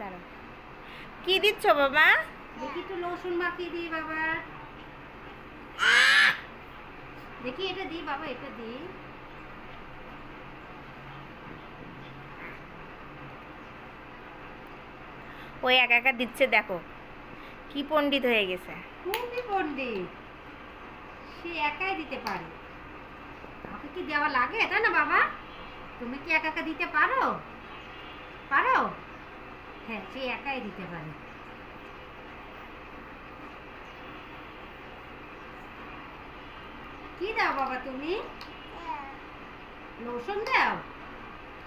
দাঁড়াও, কি দিচ্ছ বাবা? দেখি একটু লোশন মাখিয়ে দিই বাবা। দেখি এটা দিই বাবা, এটা দিই। ওই একা একা দিচ্ছে, দেখো কি পণ্ডিত হয়ে গেছে। খুবই পণ্ডিত, সে একাই দিতে পারে। আমাকে কি দেওয়া লাগে, তাই না বাবা? তুমি কি একা একা দিতে পারো? পারো? হ্যাঁ, সে একাই দিতে পারে। কি দাও বাবা তুমি? লোশন দাও?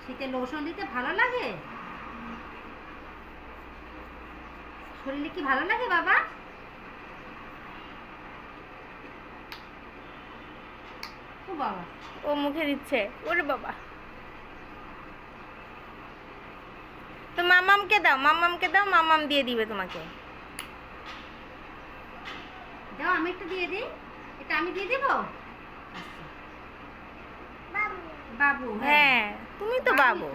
শীতে লোশন দিতে ভালো লাগে? শরীরে কি ভালো লাগে বাবা? ও বাবা, ও মুখে দিচ্ছে, ওরে বাবা। তো মামামকে দাও, মামামকে দাও, মামাম দিয়ে দিবে তোমাকে। দাও, আমি একটু দিয়ে দিই। এটা আমি দিয়ে দেবো? বাবু, হ্যাঁ তুমি তো বাবু।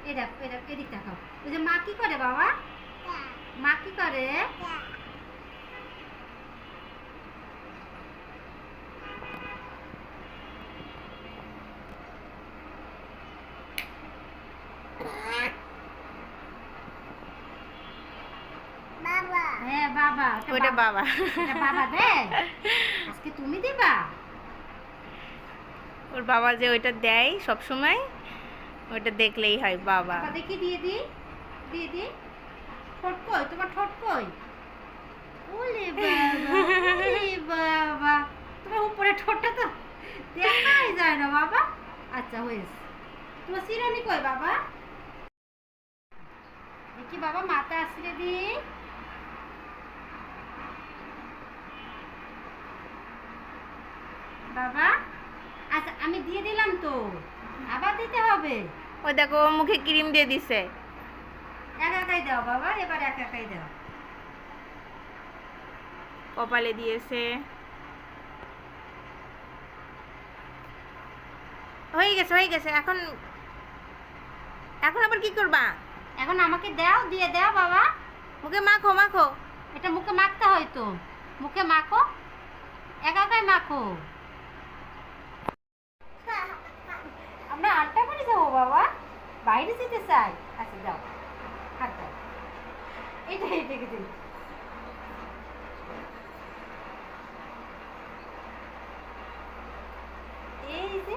এটা এটা এদিক দেখাও। ওই যে মা কি করে বাবা? মা কি করে? হ্যাঁ বাবা, ওটা বাবা। এটা বাবা দেয়। আজকে তুমি দিবা? ওর বাবা যে ওইটা দেয় সব সময়, ওইটা দেখলেই হয় বাবা। বাবা দেখি দিয়ে দি, দিয়ে দি। ঠোঁট কই তোমার? ঠোঁট কই? ওলে বাবা, ওলে বাবা, তোমার উপরে ঠোঁটটা তো দেখাই যায় না বাবা। আচ্ছা হয়েছে। তোমার শিরানি কই বাবা? দেখি বাবা, মাথা আছড়ে দি। বাবা, আচ্ছা আমি দিয়ে দিলাম তো, আবার দিতে হবে? ওই দেখো ও মুখে ক্রিম দিয়ে দিছে। একা একাই দাও বাবা, এবার একা একাই দাও। কপালে দিয়েছে। হয়ে গেছে, হয়ে গেছে। এখন এখন আবার কি করবা? এখন আমাকে দাও, দিয়ে দাও বাবা। মুখে মাখো, মাখো। এটা মুখে মাখতে হয় তো, মুখে মাখো, একা একাই মাখো। আমরা আড্ডা করে যাবো বাবা, বাইরে যেতে চাই। আচ্ছা যাও, হাত দাও। এটা এটাকে দিন। এই যে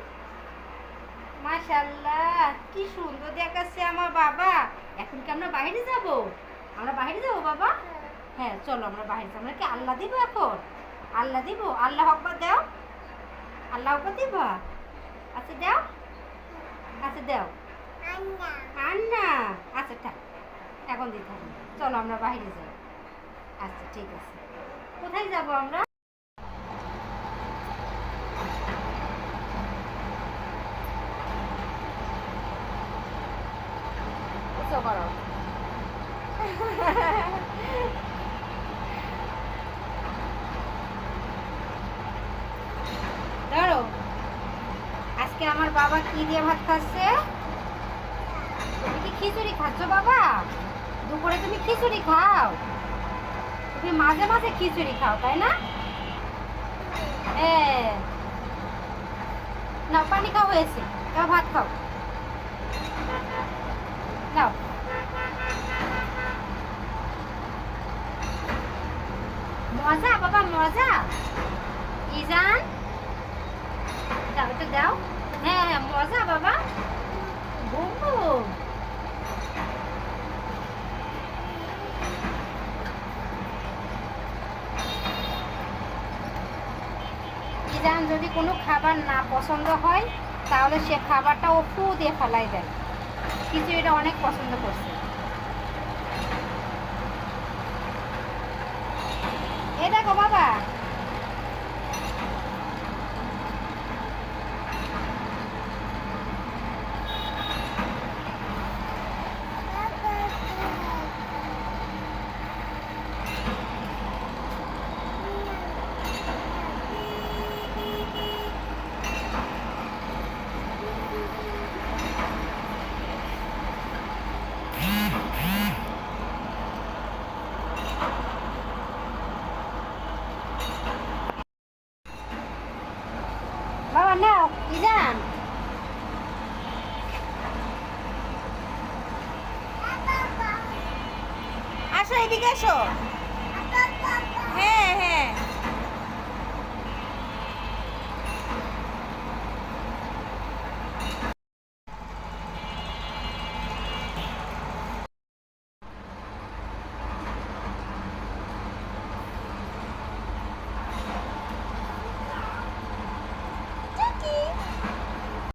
মাশাআল্লাহ, কি সুন্দর দেখাচ্ছে আমার বাবা। এখন কি আমরা বাইরে যাব? আমরা বাইরে যাব বাবা? হ্যাঁ চলো আমরা বাইরে যাবো। আমরা কি আল্লাহ দিব এখন? আল্লাহ দিব? আল্লাহ আকবার দাও। আল্লাহ আকবার দিব? আচ্ছা দাও, আচ্ছা দাও। আন্না, আচ্ছা থাক, এখন দিতে হবে। চলো আমরা বাইরে যাই। আচ্ছা ঠিক আছে। কোথায় যাব আমরা? উঁচু করো। ধরো, আজকে আমার বাবা কি দিয়ে ভাত খাচ্ছে? তুমি কি খিচুড়ি খাচ্ছ বাবা? দুপুরে তুমি খিচুড়ি খাও? তুমি মাঝে মাঝে খিচুড়ি খাও, তাই না? হ্যাঁ, নাও পানি খাও, হয়েছে। এবার ভাত খাও, নাও। মজা বাবা, মজা। ইজান দাও, এটা দাও। হ্যাঁ হ্যাঁ, মজা বাবা। বন্ধু, ইজান যদি কোনো খাবার না পছন্দ হয়, তাহলে সে খাবারটা ও ফু দিয়ে ফেলাই দেয়। কিন্তু এটা অনেক পছন্দ করছে। এ দেখো বাবা, বাবা নাও ইজান আসো এদিকে আসো